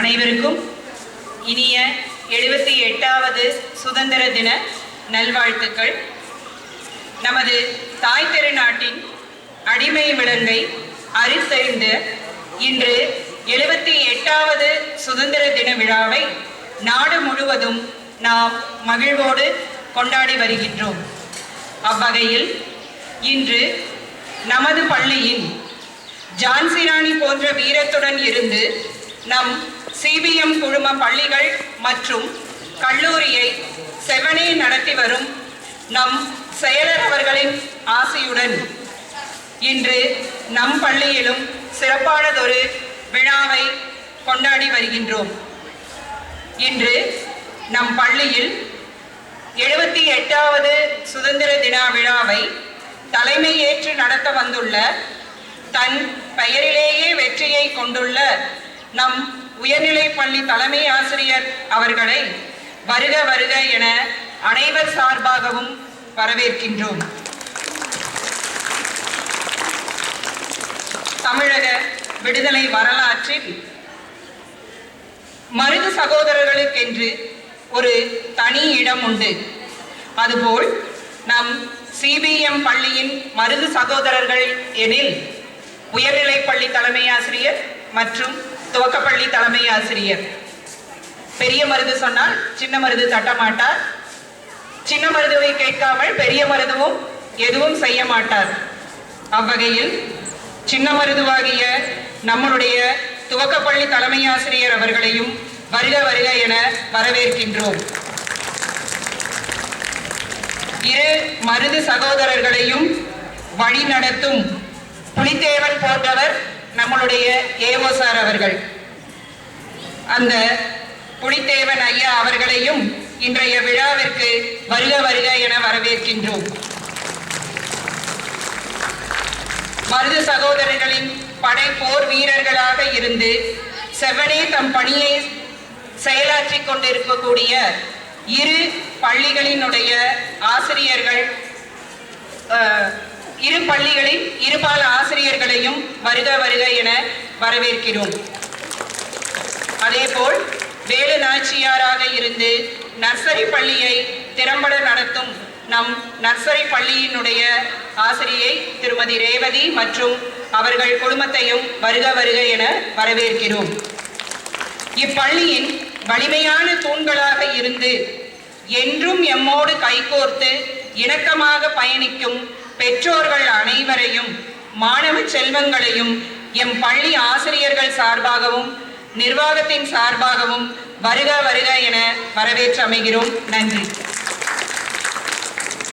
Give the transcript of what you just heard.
அனைவருக்கும் இனிய 78வது சுதந்திர தின நல்வாழ்த்துக்கள். நமது தாய் திருநாட்டின் அடிமை விலங்கை அறுத்தெறிந்த இன்று 78வது சுதந்திர தின விழாவை நாடு முழுவதும் நாம் மகிழ்வோடு கொண்டாடி வருகின்றோம். அவ்வகையில் இன்று நமது பள்ளியின் ஜான்சி ராணி போன்ற வீரத்துடன் இருந்து நம் சிபிஎம் குழும பள்ளிகள் மற்றும் கல்லூரியை செவனே நடத்தி வரும் நம் செயலர் அவர்களின் ஆசையுடன் இன்று நம் பள்ளியிலும் சிறப்பானதொரு விழாவை கொண்டாடி வருகின்றோம். இன்று நம் பள்ளியில் 78வது சுதந்திர தின விழாவை தலைமை ஏற்று நடத்த வந்துள்ள தன் பெயரிலேயே வெற்றியை கொண்டுள்ள நம் உயர்நிலை பள்ளி தலைமை ஆசிரியர் அவர்களை வருக வருக என அனைவர் சார்பாகவும் வரவேற்கின்றோம். தமிழக விடுதலை வரலாற்றில் மருது சகோதரர்களுக்கென்று ஒரு தனி இடம் உண்டு. அதுபோல் நம் சிபிஎம் பள்ளியின் மருது சகோதரர்கள் எனில் உயர்நிலை பள்ளி தலைமை ஆசிரியர் மற்றும் துவக்கப்பள்ளி தலைமை ஆசிரியர். பெரிய மருது சொன்னால் சின்ன மருது தட்டமாட்டார், சின்ன மருதுவை கேட்காமல் பெரிய மருதுவும் எதுவும் செய்ய மாட்டார். அவ்வகையில் சின்ன மருதுவாகிய நம்மளுடைய துவக்கப்பள்ளி தலைமை ஆசிரியர் அவர்களையும் வருக வருக என வரவேற்கின்றோம். இரு மருது சகோதரர்களையும் வழி நடத்தும் புலித்தேவன் போன்றவர் நம்மளுடைய ஏஓ சார் அவர்கள். அந்த புலித்தேவன் ஐயா அவர்களையும் இன்றைய விழாவிற்கு வருக வருக என வரவேற்கின்றோம். மருது சகோதரர்களின் படை போர் வீரர்களாக இருந்து செவனே தம் பணியை செயலாற்றிக் கொண்டிருக்கக்கூடிய இரு பள்ளிகளினுடைய ஆசிரியர்கள், இரு பள்ளிகளின் இருபால ஆசிரியர்களையும் வருக வருக என வரவேற்கிறோம். அதேபோல் வேலு நாச்சியாராக இருந்து நர்சரி பள்ளியை திறம்பட நடத்தும் நம் நர்சரி பள்ளியினுடைய ஆசிரியை திருமதி ரேவதி மற்றும் அவர்கள் குடும்பத்தையும் வருக வருக என வரவேற்கிறோம். இப்பள்ளியின் வலிமையான தூண்களாக இருந்து என்றும் எம்மோடு கைகோர்த்து இணக்கமாக பயணிக்கும் பெற்றோர்கள் அனைவரையும் மாணவ செல்வங்களையும் எம் பள்ளி ஆசிரியர்கள் சார்பாகவும் நிர்வாகத்தின் சார்பாகவும் வருக வருக என வரவேற்று அமைகிறோம். நன்றி.